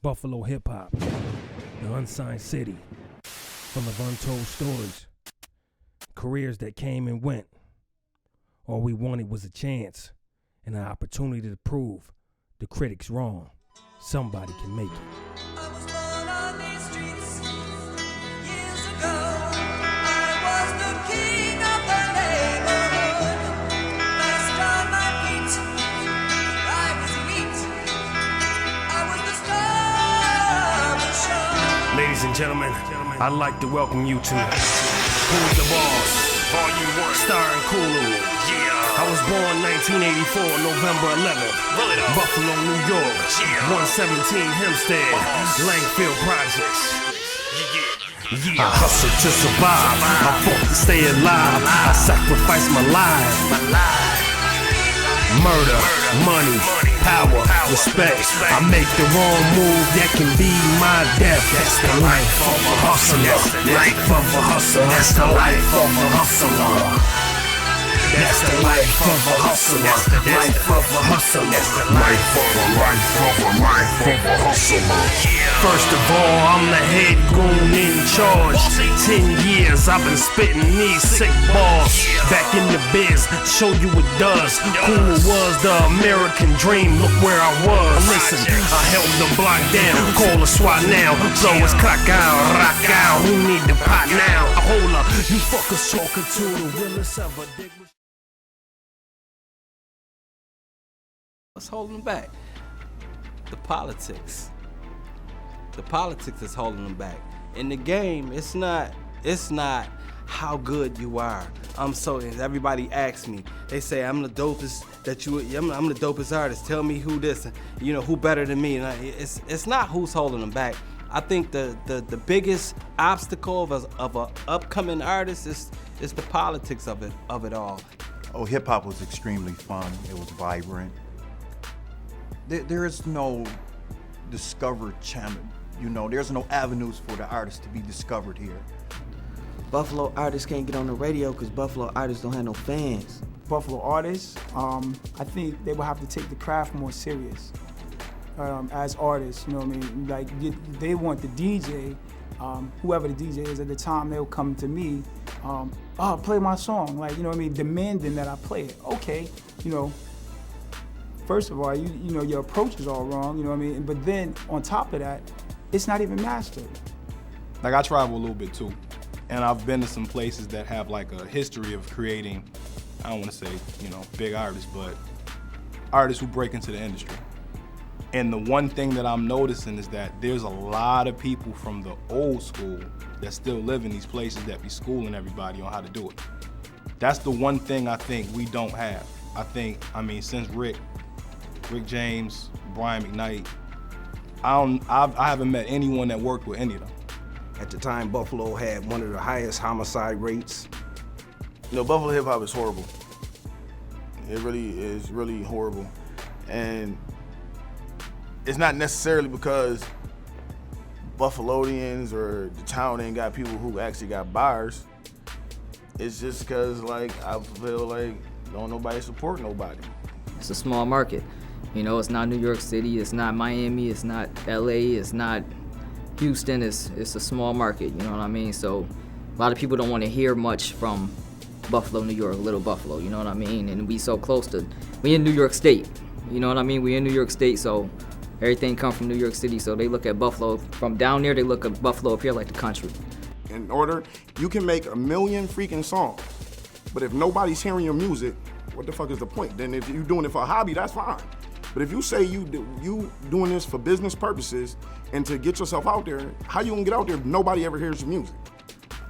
Buffalo Hip-Hop, the unsigned city, full of untold stories, careers that came and went. All we wanted was a chance and an opportunity to prove the critics wrong. Somebody can make it. I was born on these streets years ago. I was the king of the neighborhood. Last on my feet, I was elite. I was the star of the show. Ladies and gentlemen, I'd like to welcome you to Who's the Boss? Volume 1, starring Kulu. I was born 1984, November 11th, Buffalo, New York, 117 Hempstead, Langfield Projects. I hustle to survive, I fought to stay alive, I sacrificed my life. Murder, money, power, respect. I make the wrong move, that can be my death. That's the life of a hustler, life of a hustler. That's the life of a hustler. That's the life of a hustler. That's the life of a hustler. That's the life of a hustler. First of all, I'm the head goon in charge. 10 years I've been spitting these sick bars. Back in the biz, show you what does. Kulu was the American dream. Look where I was. Listen, I held the block down. Call a SWAT now. So it's clock out, rock out. Who need the pot now? Hold up, you fuckers talking to the realest ever. What's holding them back? The politics. The politics is holding them back. In the game, it's not how good you are. Everybody asks me, they say I'm the dopest I'm the dopest artist. Tell me who this, who better than me. And it's not who's holding them back. I think the biggest obstacle of an upcoming artist is the politics of it all. Oh, hip-hop was extremely fun. It was vibrant. There is no discovered channel. There's no avenues for the artist to be discovered here. Buffalo artists can't get on the radio because Buffalo artists don't have no fans. Buffalo artists, I think they will have to take the craft more serious as artists, you know what I mean? Like, they want the DJ, whoever the DJ is at the time, they'll come to me, play my song, like, you know what I mean, demanding that I play it. Okay, first of all, your approach is all wrong, you know what I mean? But then, on top of that, it's not even mastered. Like, I travel a little bit too, and I've been to some places that have like a history of creating, I don't want to say, big artists, but artists who break into the industry. And the one thing that I'm noticing is that there's a lot of people from the old school that still live in these places that be schooling everybody on how to do it. That's the one thing I think we don't have. Since Rick James, Brian McKnight, I haven't met anyone that worked with any of them. At the time, Buffalo had one of the highest homicide rates. Buffalo hip-hop is horrible. It really is really horrible. And it's not necessarily because Buffalonians or the town ain't got people who actually got bars. It's just because, like, I feel like don't nobody support nobody. It's a small market. It's not New York City, it's not Miami, it's not LA, it's not Houston, it's a small market, you know what I mean? So a lot of people don't want to hear much from Buffalo, New York, Little Buffalo, you know what I mean? And we so close to, we in New York State, you know what I mean? We in New York State, so everything come from New York City, so they look at Buffalo, from down there, they look at Buffalo up here like the country. You can make a million freaking songs, but if nobody's hearing your music, what the fuck is the point? Then if you're doing it for a hobby, that's fine. But if you say you doing this for business purposes and to get yourself out there, how you gonna get out there if nobody ever hears your music?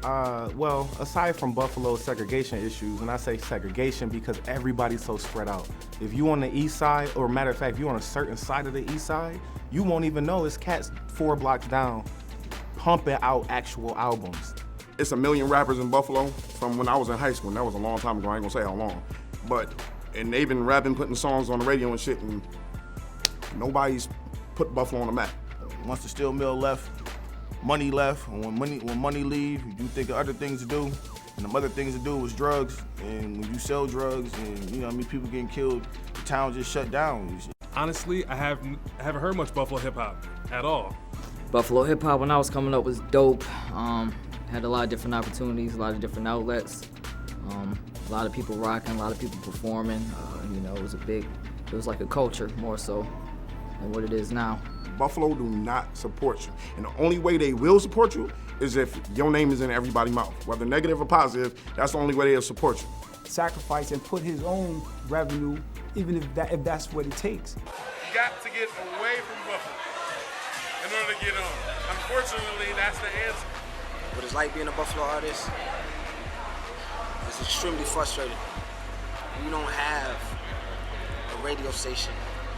Well, aside from Buffalo's segregation issues, and I say segregation because everybody's so spread out. If you on the east side, or matter of fact, if you on a certain side of the east side, you won't even know it's cats 4 blocks down pumping out actual albums. It's a million rappers in Buffalo from when I was in high school, and that was a long time ago, I ain't gonna say how long. And they've been rapping, putting songs on the radio and shit, and nobody's put Buffalo on the map. Once the steel mill left, money left, and when money leave, you think of other things to do, and the other things to do was drugs, and when you sell drugs and people getting killed, the town just shut down. honestly, I haven't heard much Buffalo hip-hop at all. Buffalo hip-hop when I was coming up was dope. Had a lot of different opportunities, a lot of different outlets. A lot of people rocking, a lot of people performing. It was like a culture more so than what it is now. Buffalo do not support you. And the only way they will support you is if your name is in everybody's mouth. Whether negative or positive, that's the only way they'll support you. Sacrifice and put his own revenue, even if that's what it takes. You got to get away from Buffalo in order to get on. Unfortunately, that's the answer. What it's like being a Buffalo artist, it's extremely frustrating. You don't have a radio station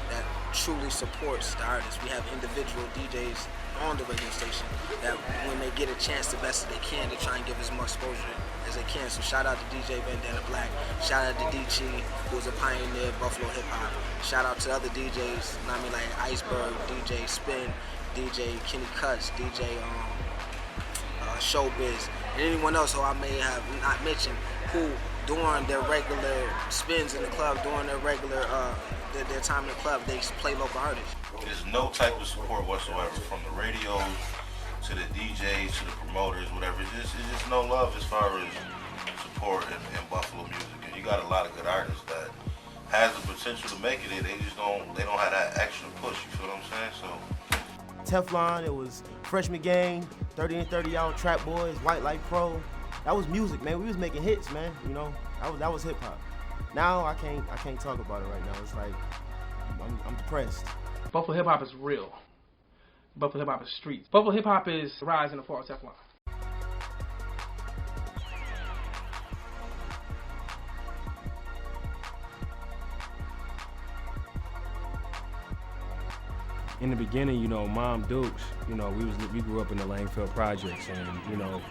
that truly supports the artists. We have individual DJs on the radio station that when they get a chance the best that they can, they try and give as much exposure as they can. So shout out to DJ Bandana Black, shout out to D-Chi, who's a pioneer of Buffalo hip-hop. Shout out to other DJs, you know what I mean, like Iceberg, DJ Spin, DJ Kenny Cuts, DJ Showbiz, and anyone else who I may have not mentioned, who during their regular spins in the club, during their regular their time in the club, they play local artists. There's no type of support whatsoever from the radio to the DJs to the promoters, whatever. It's just no love as far as support in Buffalo music. And you got a lot of good artists that has the potential to make it. They don't have that extra push. You feel what I'm saying? So. Teflon, it was Freshman Gang, 30 and 30 Out, Trap Boys, White Light Pro. That was music, man. We was making hits, man. You know, that was hip hop. Now I can't talk about it right now. It's like I'm depressed. Buffalo hip hop is real. Buffalo hip hop is streets. Buffalo hip hop is RIZE and the Kulu Tephlon. In the beginning, you know, Mom Dukes, you know, we grew up in the Langfield projects, and you know,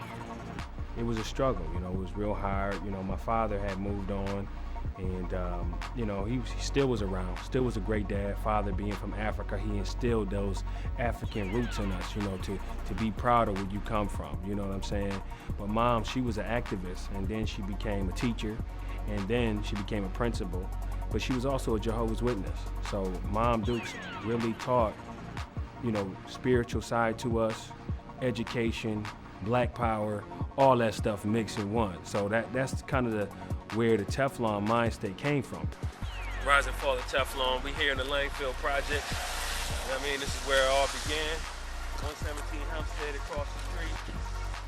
it was a struggle. You know, it was real hard. You know, my father had moved on, and you know, he still was around. Still was a great dad. Father being from Africa, he instilled those African roots in us. You know, to be proud of where you come from. You know what I'm saying? But Mom, she was an activist, and then she became a teacher, and then she became a principal. But she was also a Jehovah's Witness. So Mom Dukes really taught, you know, spiritual side to us, education, black power, all that stuff mixed in one. So that's kind of where the Teflon mind state came from. RIZE and Kulu Tephlon, we here in the Langfield project. You know what I mean? This is where it all began. 117 Hempstead across the street.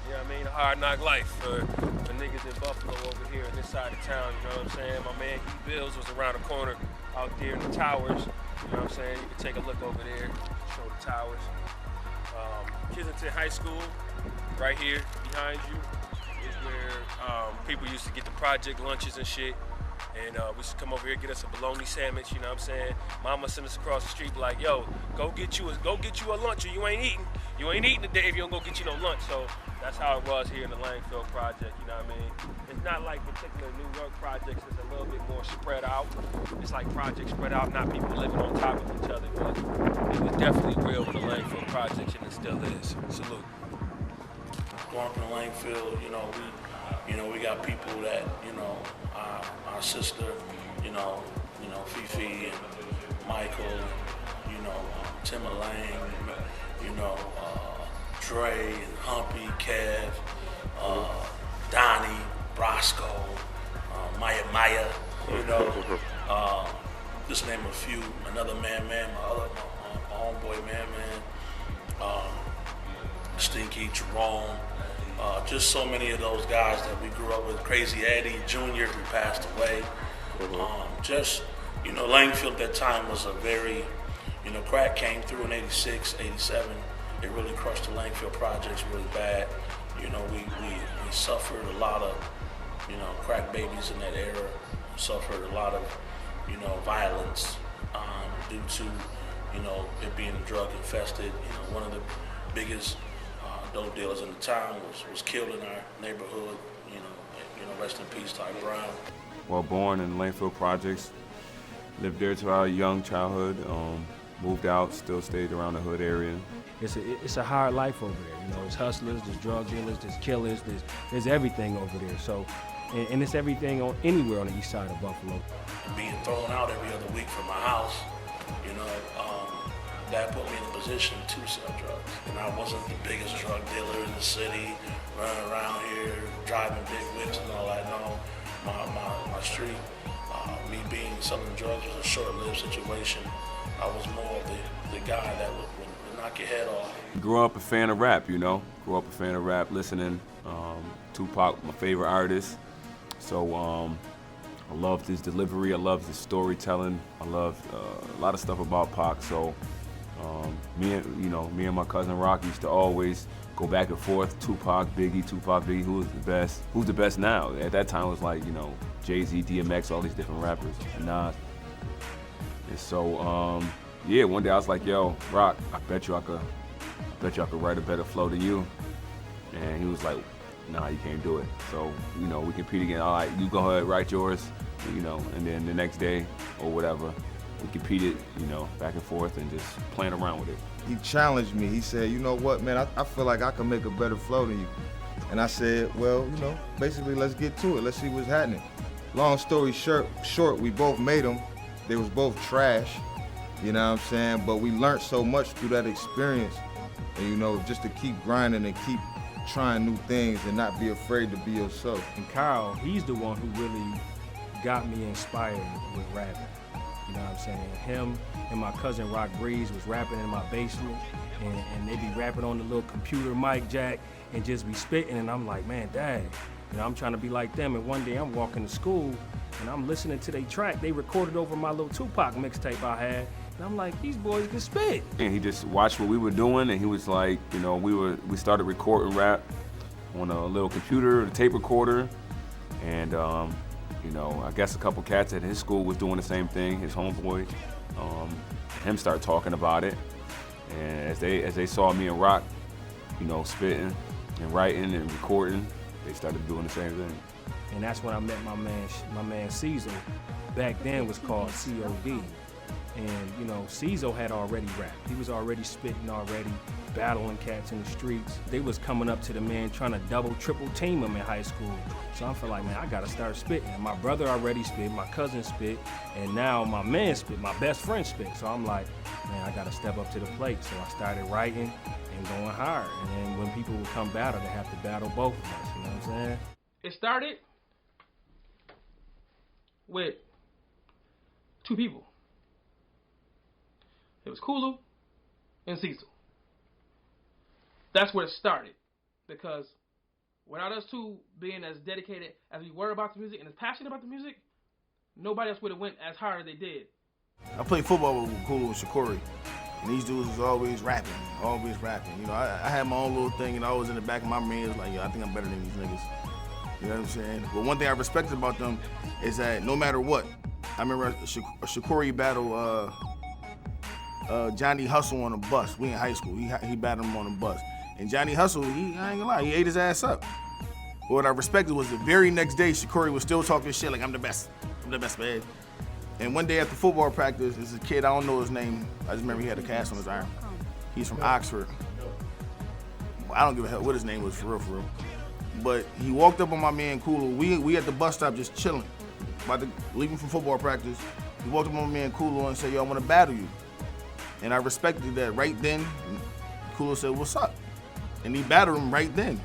You know what I mean? A hard knock life for niggas in Buffalo over here on this side of town, you know what I'm saying? My man E. Bills was around the corner out there in the towers, you know what I'm saying? You can take a look over there, show the towers. Kensington High School, right here behind you, is where people used to get the project lunches and shit. And we used to come over here, get us a bologna sandwich, you know what I'm saying? Mama sent us across the street like, yo, go get you a lunch or you ain't eating. You ain't eating today if you don't go get you no lunch. So that's how it was here in the Langfield project, you know what I mean? It's not like particular New York projects, it's a little bit more spread out. It's like projects spread out, not people living on top of each other, but it was definitely real in the Langfield projects, and it still is. Salute. Growing up in the Langfield, we got people that, our sister, Fifi and Michael, Timmer Lang, Dre and Humpy, Kev, Donnie, Brosco, Maya, just name a few. Another my homeboy Man, Stinky, Jerome, just so many of those guys that we grew up with. Crazy Eddie Jr., who passed away. Langfield at that time was a very, crack came through in 86, 87. It really crushed the Langfield projects really bad. We suffered a lot of, crack babies in that era. Suffered a lot of, violence due to, it being drug infested. One of the biggest dope dealers in the town was killed in our neighborhood. Rest in peace, Ty Brown. Well, born in Langfield projects, lived there to our young childhood. Moved out, still stayed around the hood area. It's a hard life over there. There's hustlers, there's drug dealers, there's killers, there's everything over there. So, and it's everything anywhere on the east side of Buffalo. Being thrown out every other week from my house, you know, that put me in a position to sell drugs. And I wasn't the biggest drug dealer in the city, running around here, driving big whips and all that. No, my street, me being selling drugs was a short-lived situation. I was more of the guy that would knock your head off. Grew up a fan of rap, you know. Grew up a fan of rap, listening. Tupac, my favorite artist. So I loved his delivery. I loved his storytelling. I loved a lot of stuff about Pac. So me and my cousin Rock used to always go back and forth. Tupac, Biggie, who's the best? Who's the best now? At that time it was like, you know, Jay-Z, DMX, all these different rappers, and Nas. And so yeah, one day I was like, yo, Rock, I bet you I could write a better flow than you. And he was like, nah, you can't do it. So, you know, we compete again. All right, you go ahead, write yours, you know, and then the next day or whatever, we competed, you know, back and forth and just playing around with it. He challenged me. He said, you know what, man, I feel like I can make a better flow than you. And I said, well, you know, basically let's get to it. Let's see what's happening. Long story short, we both made them. They was both trash, you know what I'm saying? But we learned so much through that experience. And, you know, just to keep grinding and keep trying new things and not be afraid to be yourself. And Kyle, he's the one who really got me inspired with rapping. You know what I'm saying? Him and my cousin Rock Breeze was rapping in my basement, and they be rapping on the little computer mic jack and just be spitting, and I'm like, man, dang, you know, I'm trying to be like them. And one day I'm walking to school and I'm listening to their track. They recorded over my little Tupac mixtape I had. And I'm like, these boys can spit. And he just watched what we were doing, and he was like, you know, we started recording rap on a little computer, a tape recorder, and you know, I guess a couple cats at his school was doing the same thing. His homeboy, him start talking about it, and as they saw me and Rock, you know, spitting and writing and recording, they started doing the same thing. And that's when I met my man Cecil. Back then was called COD. And, you know, Cecil had already rapped. He was already spitting already, battling cats in the streets. They was coming up to the man trying to double, triple team him in high school. So I feel like, man, I gotta start spitting. And my brother already spit, my cousin spit, and now my man spit, my best friend spit. So I'm like, man, I gotta step up to the plate. So I started writing and going hard. And then when people would come battle, they have to battle both of us, you know what I'm saying? It started with two people. It was Kulu and Cecil. That's where it started. Because without us two being as dedicated as we were about the music and as passionate about the music, nobody else would have went as hard as they did. I played football with Kulu and Shakuri, and these dudes was always rapping. You know, I had my own little thing, and I was in the back of my brain, was like, yeah, I think I'm better than these niggas. You know what I'm saying? But one thing I respected about them is that no matter what, I remember a Shakuri battle Johnny Hustle on a bus. We in high school. He battled him on a bus. And Johnny Hustle, I ain't gonna lie, he ate his ass up. But what I respected was the very next day, Shakuri was still talking shit like, I'm the best, man. And one day after football practice, there's a kid, I don't know his name. I just remember he had a cast on his arm. He's from Oxford. I don't give a hell what his name was, for real. But he walked up on my man Kulu. We at the bus stop just chilling, about to leaving from football practice. He walked up on my man Kulu and said, yo, I want to battle you. And I respected that right then. Kulu said, what's up? And he battled him right then.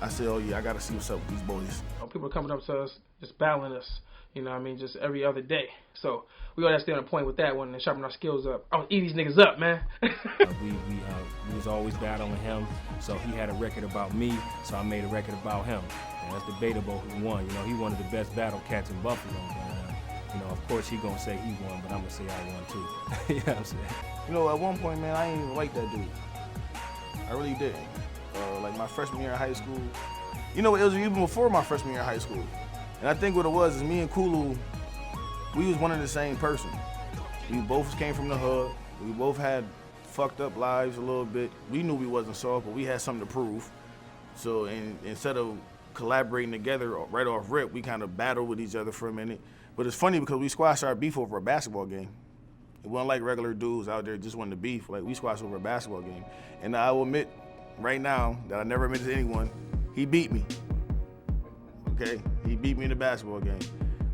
I said, oh yeah, I gotta see what's up with these boys. People are coming up to us, just battling us, you know what I mean, just every other day. So we gotta stay on point with that one and sharpen our skills up. I was eating these niggas up, man. We was always battling him, so he had a record about me, so I made a record about him. And that's debatable who won. You know, he one of the best battle cats in Buffalo. You know, of course he gonna say he won, but I'm gonna say I won too. You know what I'm saying? You know, at one point, man, I ain't even like that dude. I really didn't. Like my freshman year in high school, you know, it was even before my freshman year in high school. And I think what it was is me and Kulu, we was one and the same person. We both came from the hood. We both had fucked up lives a little bit. We knew we wasn't soft, but we had something to prove. So instead of collaborating together right off rip, we kind of battled with each other for a minute. But it's funny because we squashed our beef over a basketball game. It wasn't like regular dudes out there just wanting to beef. Like, we squashed over a basketball game. And I will admit right now that I never admitted to anyone, he beat me. Okay? He beat me in the basketball game.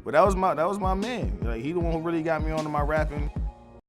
But that was my man. Like, he the one who really got me onto my rapping.